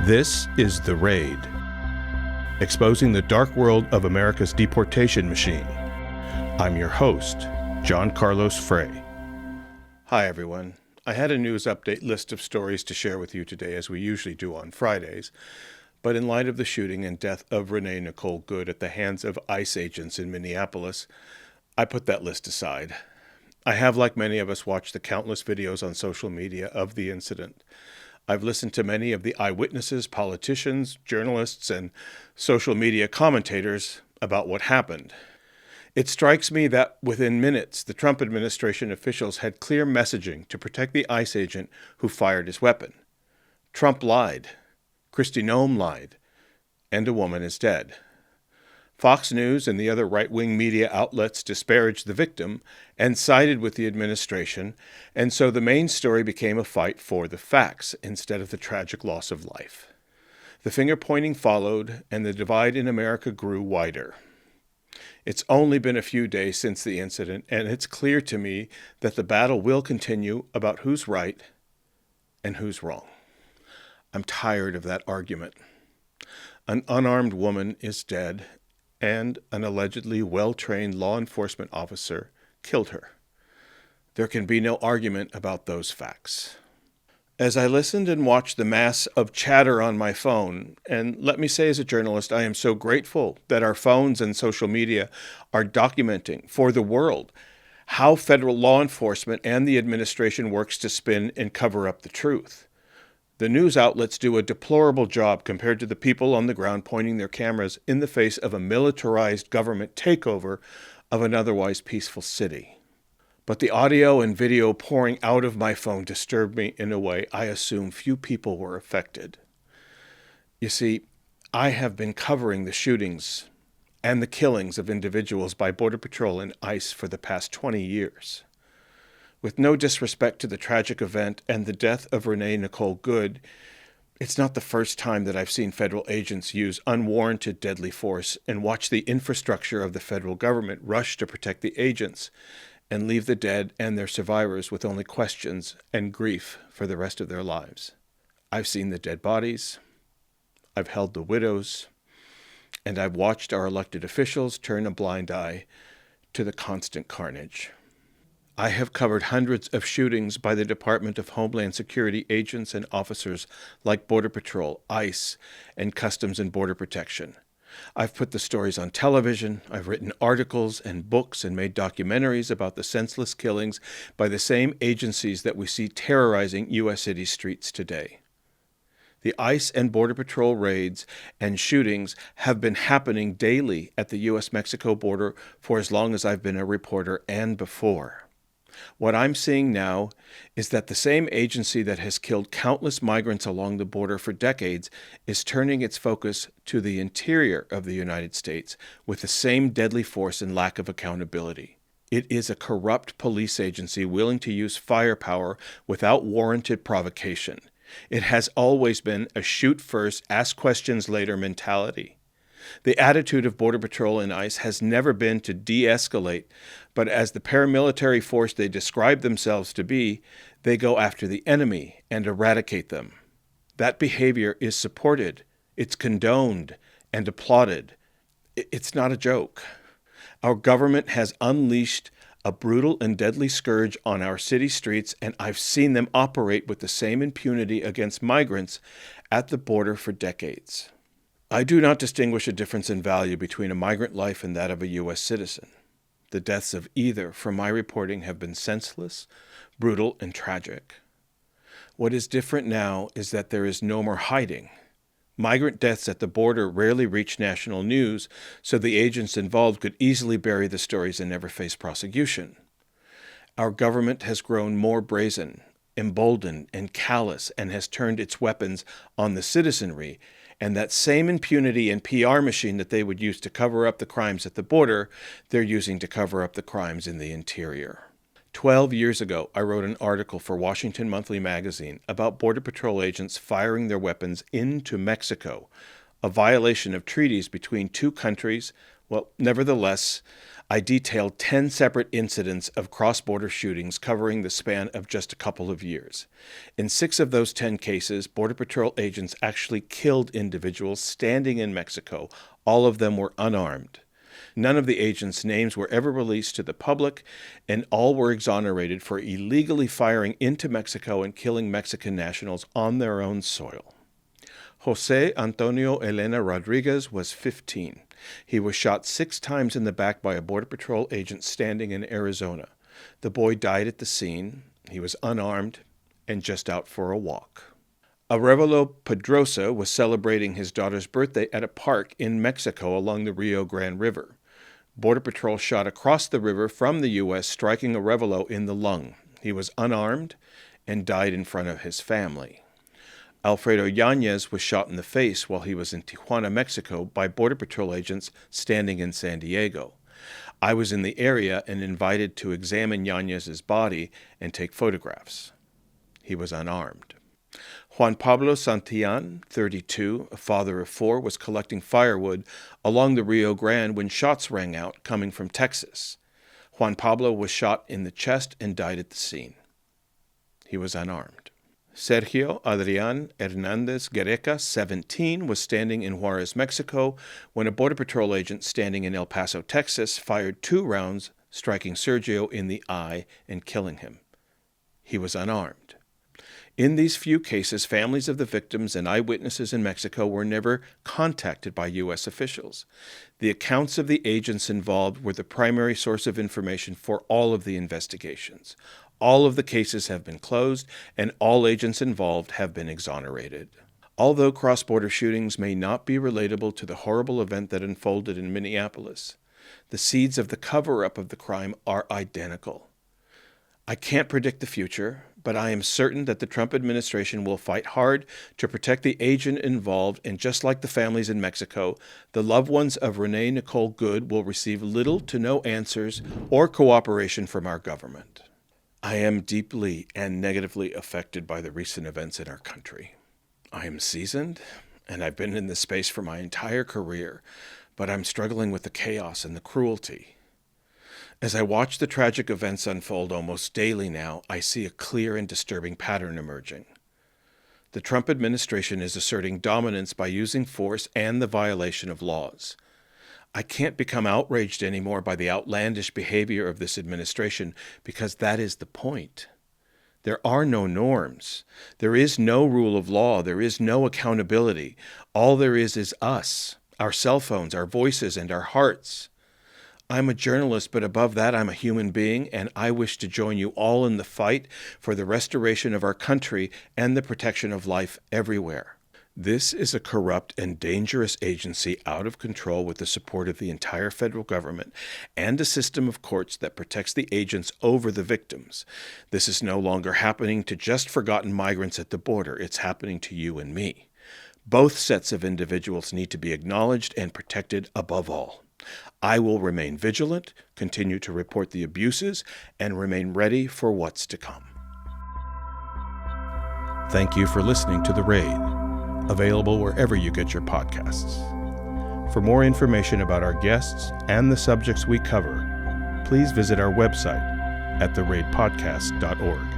This is The Raid, exposing the dark world of America's deportation machine. I'm your host, John Carlos Frey. Hi, everyone. I had a news update list of stories to share with you today, as we usually do on Fridays. But in light of the shooting and death of Renee Nicole Good at the hands of ICE agents in Minneapolis, I put that list aside. I have, like many of us, watched the countless videos on social media of the incident. I've listened to many of the eyewitnesses, politicians, journalists, and social media commentators about what happened. It strikes me that within minutes, the Trump administration officials had clear messaging to protect the ICE agent who fired his weapon. Trump lied. Kristi Noem lied. And a woman is dead. Fox News and the other right-wing media outlets disparaged the victim and sided with the administration, and so the main story became a fight for the facts instead of the tragic loss of life. The finger-pointing followed, and the divide in America grew wider. It's only been a few days since the incident, and it's clear to me that the battle will continue about who's right and who's wrong. I'm tired of that argument. An unarmed woman is dead, and an allegedly well-trained law enforcement officer killed her. There can be no argument about those facts. As I listened and watched the mass of chatter on my phone, and let me say as a journalist, I am so grateful that our phones and social media are documenting for the world how federal law enforcement and the administration works to spin and cover up the truth. The news outlets do a deplorable job compared to the people on the ground pointing their cameras in the face of a militarized government takeover of an otherwise peaceful city. But the audio and video pouring out of my phone disturbed me in a way I assume few people were affected. You see, I have been covering the shootings and the killings of individuals by Border Patrol and ICE for the past 20 years. With no disrespect to the tragic event and the death of Renee Nicole Good, it's not the first time that I've seen federal agents use unwarranted deadly force and watch the infrastructure of the federal government rush to protect the agents and leave the dead and their survivors with only questions and grief for the rest of their lives. I've seen the dead bodies, I've held the widows, and I've watched our elected officials turn a blind eye to the constant carnage. I have covered hundreds of shootings by the Department of Homeland Security agents and officers like Border Patrol, ICE, and Customs and Border Protection. I've put the stories on television, I've written articles and books and made documentaries about the senseless killings by the same agencies that we see terrorizing U.S. city streets today. The ICE and Border Patrol raids and shootings have been happening daily at the U.S.-Mexico border for as long as I've been a reporter and before. What I'm seeing now is that the same agency that has killed countless migrants along the border for decades is turning its focus to the interior of the United States with the same deadly force and lack of accountability. It is a corrupt police agency willing to use firepower without warranted provocation. It has always been a shoot first, ask questions later mentality. The attitude of Border Patrol and ICE has never been to de-escalate, but as the paramilitary force they describe themselves to be, they go after the enemy and eradicate them. That behavior is supported, it's condoned, and applauded. It's not a joke. Our government has unleashed a brutal and deadly scourge on our city streets, and I've seen them operate with the same impunity against migrants at the border for decades. I do not distinguish a difference in value between a migrant life and that of a U.S. citizen. The deaths of either, from my reporting, have been senseless, brutal, and tragic. What is different now is that there is no more hiding. Migrant deaths at the border rarely reach national news, so the agents involved could easily bury the stories and never face prosecution. Our government has grown more brazen, emboldened, and callous, and has turned its weapons on the citizenry, and that same impunity and PR machine that they would use to cover up the crimes at the border, they're using to cover up the crimes in the interior. 12 years ago, I wrote an article for Washington Monthly magazine about Border Patrol agents firing their weapons into Mexico, a violation of treaties between two countries. Well, nevertheless, I detailed 10 separate incidents of cross-border shootings covering the span of just a couple of years. In 6 of those 10 cases, Border Patrol agents actually killed individuals standing in Mexico. All of them were unarmed. None of the agents' names were ever released to the public, and all were exonerated for illegally firing into Mexico and killing Mexican nationals on their own soil. Jose Antonio Elena Rodriguez was 15. He was shot 6 times in the back by a Border Patrol agent standing in Arizona. The boy died at the scene. He was unarmed and just out for a walk. Arevalo Pedrosa was celebrating his daughter's birthday at a park in Mexico along the Rio Grande River. Border Patrol shot across the river from the U.S., striking Arevalo in the lung. He was unarmed and died in front of his family. Alfredo Yanez was shot in the face while he was in Tijuana, Mexico, by Border Patrol agents standing in San Diego. I was in the area and invited to examine Yanez's body and take photographs. He was unarmed. Juan Pablo Santillan, 32, a father of 4, was collecting firewood along the Rio Grande when shots rang out coming from Texas. Juan Pablo was shot in the chest and died at the scene. He was unarmed. Sergio Adrián Hernández Guereca, 17, was standing in Juarez, Mexico, when a Border Patrol agent standing in El Paso, Texas, fired 2 rounds, striking Sergio in the eye and killing him. He was unarmed. In these few cases, families of the victims and eyewitnesses in Mexico were never contacted by U.S. officials. The accounts of the agents involved were the primary source of information for all of the investigations. All of the cases have been closed, and all agents involved have been exonerated. Although cross-border shootings may not be relatable to the horrible event that unfolded in Minneapolis, the seeds of the cover-up of the crime are identical. I can't predict the future, but I am certain that the Trump administration will fight hard to protect the agent involved, and just like the families in Mexico, the loved ones of Renee Nicole Good will receive little to no answers or cooperation from our government. I am deeply and negatively affected by the recent events in our country. I am seasoned, and I've been in this space for my entire career, but I'm struggling with the chaos and the cruelty. As I watch the tragic events unfold almost daily now, I see a clear and disturbing pattern emerging. The Trump administration is asserting dominance by using force and the violation of laws. I can't become outraged anymore by the outlandish behavior of this administration because that is the point. There are no norms. There is no rule of law. There is no accountability. All there is us, our cell phones, our voices, and our hearts. I'm a journalist, but above that, I'm a human being, and I wish to join you all in the fight for the restoration of our country and the protection of life everywhere. This is a corrupt and dangerous agency out of control with the support of the entire federal government and a system of courts that protects the agents over the victims. This is no longer happening to just forgotten migrants at the border. It's happening to you and me. Both sets of individuals need to be acknowledged and protected above all. I will remain vigilant, continue to report the abuses, and remain ready for what's to come. Thank you for listening to The Raid, available wherever you get your podcasts. For more information about our guests and the subjects we cover, please visit our website at theraidpodcast.org.